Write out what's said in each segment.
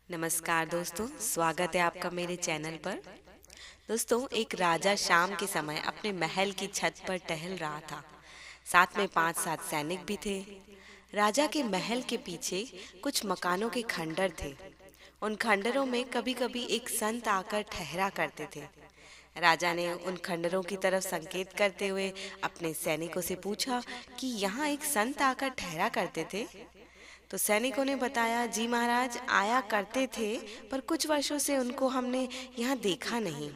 नमस्कार दोस्तों, स्वागत है आपका मेरे चैनल पर। दोस्तों, एक राजा शाम के समय अपने महल की छत पर टहल रहा था। साथ में 5-7 सैनिक भी थे। राजा के महल के पीछे कुछ मकानों के खंडर थे। उन खंडरों में कभी-कभी एक संत आकर ठहरा करते थे। राजा ने उन खंडरों की तरफ संकेत करते हुए अपने सैनिकों से पूछा कि यहाँ एक संत आकर ठहरा करते थे। तो सैनिकों ने बताया, जी महाराज, आया करते थे, पर कुछ वर्षों से उनको हमने यहाँ देखा नहीं।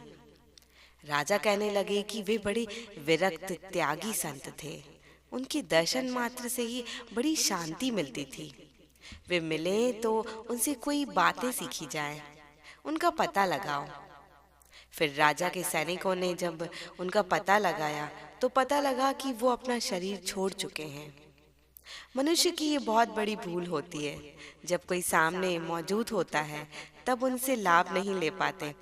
राजा कहने लगे कि वे बड़े विरक्त त्यागी संत थे। उनके दर्शन मात्र से ही बड़ी शांति मिलती थी। वे मिले तो उनसे कोई बातें सीखी जाए, उनका पता लगाओ। फिर राजा के सैनिकों ने जब उनका पता लगाया तो पता लगा कि वो अपना शरीर छोड़ चुके हैं। मनुष्य की ये बहुत बड़ी भूल होती है। जब कोई सामने मौजूद होता है तब उनसे लाभ नहीं ले पाते,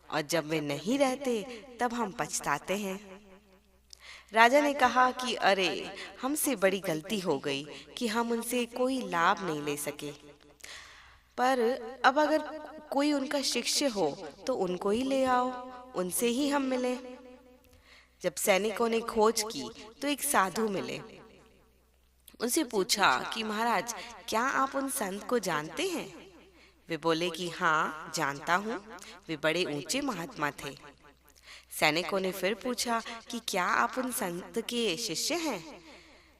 और जब वे नहीं रहते तब हम पछताते हैं। राजा ने कहा कि अरे, हमसे बड़ी गलती हो गई कि हम उनसे कोई लाभ नहीं ले सके। पर अब अगर कोई उनका शिष्य हो तो उनको ही ले आओ, उनसे ही हम मिलें। जब सैनिकों ने खोज की तो एक साधु मिले। उनसे पूछा कि महाराज, क्या आप उन संत को जानते हैं? वे बोले कि हाँ, जानता हूँ, वे बड़े ऊंचे महात्मा थे। सैनिकों ने फिर पूछा कि क्या आप उन संत के शिष्य हैं?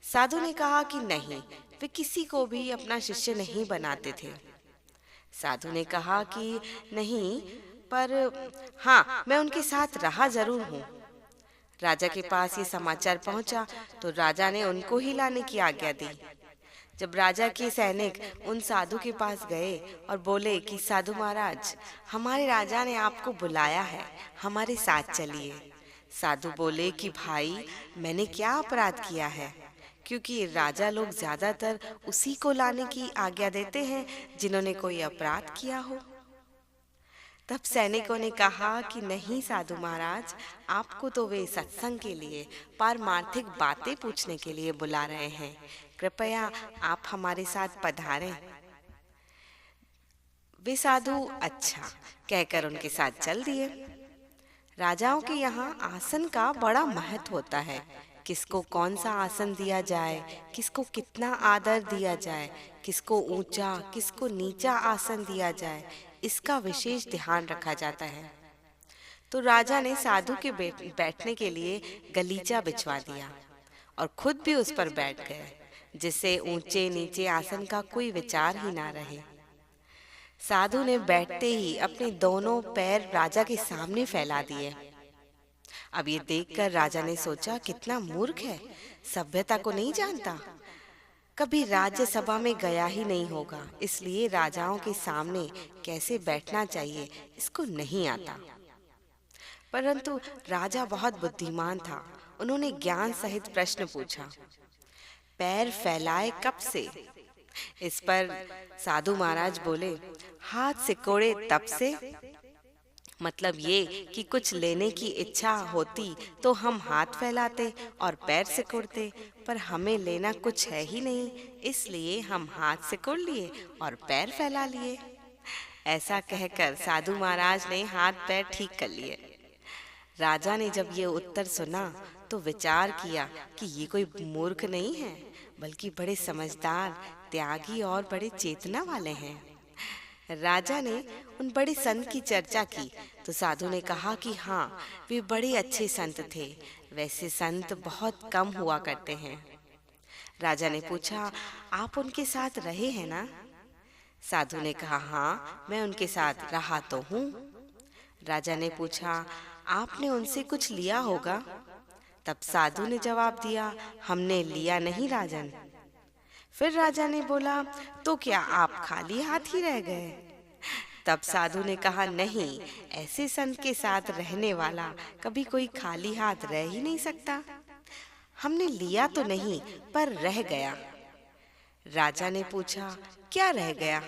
साधु ने कहा कि नहीं, वे किसी को भी अपना शिष्य नहीं बनाते थे। साधु ने कहा कि नहीं, पर हाँ, मैं उनके साथ रहा जरूर हूँ। राजा के पास ये समाचार पहुंचा तो राजा ने उनको ही लाने की आज्ञा दी। जब राजा के सैनिक उन साधु के पास गए और बोले कि साधु महाराज, हमारे राजा ने आपको बुलाया है, हमारे साथ चलिए। साधु बोले कि भाई, मैंने क्या अपराध किया है? क्योंकि राजा लोग ज्यादातर उसी को लाने की आज्ञा देते हैं जिन्होंने कोई अपराध किया हो। तब सैनिकों ने कहा कि नहीं साधु महाराज, आपको तो वे सत्संग के लिए, पारमार्थिक बातें पूछने के लिए बुला रहे हैं। कृपया आप हमारे साथ पधारें। वे साधु अच्छा कहकर उनके साथ चल दिए। राजाओं के यहाँ आसन का बड़ा महत्व होता है। किसको कौन सा आसन दिया जाए, किसको कितना आदर दिया जाए, किसको ऊंचा किसको नीचा आसन दिया जाए, इसका विशेष ध्यान रखा जाता है। तो राजा ने साधु के बैठने के लिए गलीचा बिछवा दिया और खुद भी उस पर बैठ गए, जिससे ऊंचे नीचे आसन का कोई विचार ही ना रहे। साधु ने बैठते ही अपने दोनों पैर राजा के सामने फैला दिए। अब ये देखकर राजा ने सोचा, कितना मूर्ख है, सभ्यता को नहीं जानता, कभी राज्यसभा में गया ही नहीं होगा, इसलिए राजाओं के सामने कैसे बैठना चाहिए इसको नहीं आता। परंतु राजा बहुत बुद्धिमान था। उन्होंने ज्ञान सहित प्रश्न पूछा, पैर फैलाए कब से? इस पर साधु महाराज बोले, हाथ सिकोड़े तब से। मतलब ये कि कुछ लेने की इच्छा होती तो हम हाथ फैलाते और पैर सिकोड़ते, पर हमें लेना कुछ है ही नहीं, इसलिए हम हाथ सिकोड़ लिए और पैर फैला लिए। ऐसा कहकर साधु महाराज ने हाथ पैर ठीक कर लिए। राजा ने जब ये उत्तर सुना तो विचार किया कि ये कोई मूर्ख नहीं है, बल्कि बड़े समझदार, त्यागी और बड़े चेतना वाले हैं। राजा ने उन बड़े संत की चर्चा की तो साधु ने कहा कि हाँ, वे बड़े अच्छे संत थे, वैसे संत बहुत कम हुआ करते हैं। राजा ने पूछा, आप उनके साथ रहे हैं ना? साधु ने कहा, हाँ, मैं उनके साथ रहा तो हूँ। राजा ने पूछा, आपने उनसे कुछ लिया होगा? तब साधु ने जवाब दिया, हमने लिया नहीं राजन। फिर राजा ने बोला, तो क्या आप खाली हाथ ही रह गए? तब साधु ने कहा, नहीं, ऐसे संत के साथ रहने वाला कभी कोई खाली हाथ रह ही नहीं सकता। हमने लिया तो नहीं, पर रह गया। राजा ने पूछा, क्या रह गया?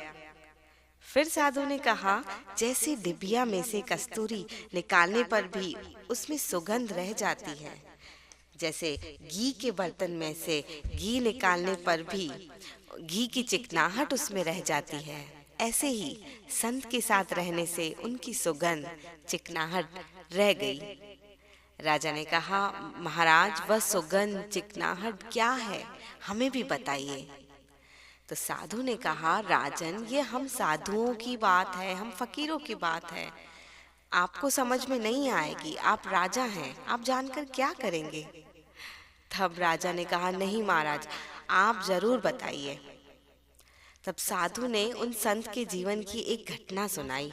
फिर साधु ने कहा, जैसे डिबिया में से कस्तूरी निकालने पर भी उसमें सुगंध रह जाती है, जैसे घी के बर्तन में से घी निकालने पर भी घी की चिकनाहट उसमें रह जाती है, ऐसे ही संत के साथ रहने से उनकी सुगंध, चिकनाहट रह गई। राजा ने कहा, महाराज वह सुगंध, चिकनाहट क्या है, हमें भी बताइए। तो साधु ने कहा, राजन ये हम साधुओं की बात है, हम फकीरों की बात है, आपको समझ में नहीं आएगी, आप राजा हैं, आप जानकर क्या करेंगे। तब राजा ने कहा, नहीं महाराज, आप जरूर बताइए। तब साधु ने उन संत के जीवन की एक घटना सुनाई।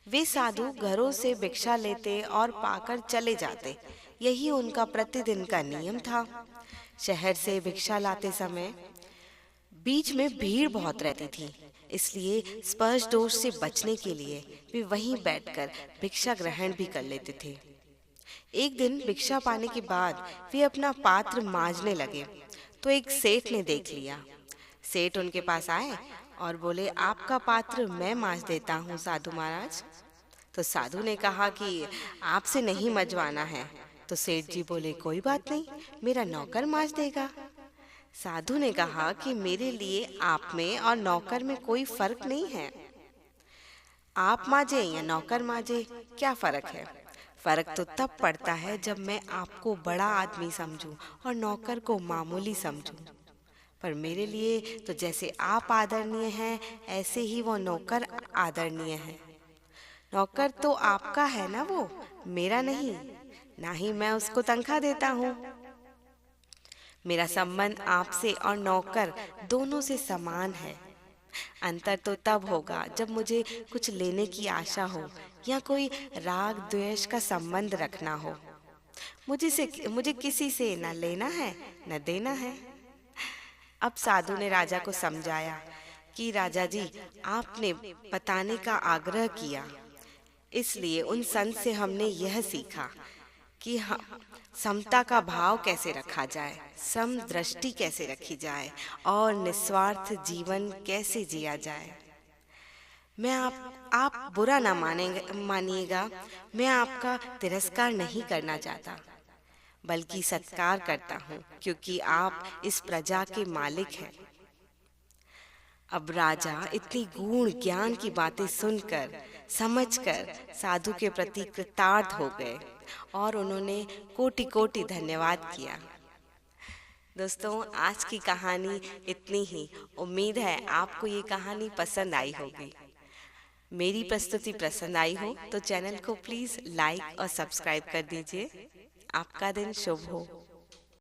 वे साधु घरों से भिक्षा लेते और पाकर चले जाते, यही उनका प्रतिदिन का नियम था। शहर से भिक्षा लाते समय बीच में भीड़ बहुत रहती थी, इसलिए स्पर्श दोष से बचने के लिए वे वहीं बैठकर भिक्षा ग्रहण भी कर लेते थे। एक दिन भिक्षा पाने के बाद वे अपना पात्र मांजने लगे तो एक सेठ ने देख लिया। सेठ उनके पास आए और बोले, आपका पात्र मैं मांज देता हूँ साधु महाराज। तो साधु ने कहा कि आपसे नहीं मजवाना है। तो सेठ जी बोले, कोई बात नहीं, मेरा नौकर मांज देगा। साधु ने कहा कि मेरे लिए आप में और नौकर में कोई फर्क नहीं है, आप मांजे या नौकर मांजे, क्या फर्क है? फर्क तो तब पड़ता है जब मैं आपको बड़ा आदमी समझूं और नौकर को मामूली समझूं। पर मेरे लिए तो जैसे आप आदरणीय हैं, ऐसे ही वो नौकर आदरणीय है। नौकर तो आपका है ना, वो मेरा नहीं, ना ही मैं उसको तनख्वाह देता हूँ। मेरा संबंध आपसे और नौकर दोनों से समान है। अंतर तो तब होगा जब मुझे कुछ लेने की आशा हो या कोई राग द्वेष का संबंध रखना हो। मुझे किसी से न लेना है न देना है। अब साधु ने राजा को समझाया कि राजा जी, आपने बताने का आग्रह किया, इसलिए उन संत से हमने यह सीखा कि समता का भाव कैसे रखा जाए, समदृष्टि कैसे रखी जाए और निस्वार्थ जीवन कैसे जिया जाए। मैं आप बुरा ना मानिएगा, मैं आपका तिरस्कार नहीं करना चाहता, बल्कि सत्कार करता हूँ, क्योंकि आप इस प्रजा के मालिक हैं। अब राजा इतनी गूढ़ ज्ञान की बातें सुनकर, समझकर साधु के प्रति कृतार्थ हो गए और उन्होंने कोटि कोटि धन्यवाद किया। दोस्तों, आज की कहानी इतनी ही। उम्मीद है आपको ये कहानी पसंद आई होगी। मेरी प्रस्तुति पसंद आई हो तो चैनल को प्लीज़ लाइक और सब्सक्राइब कर दीजिए। आपका दिन शुभ हो।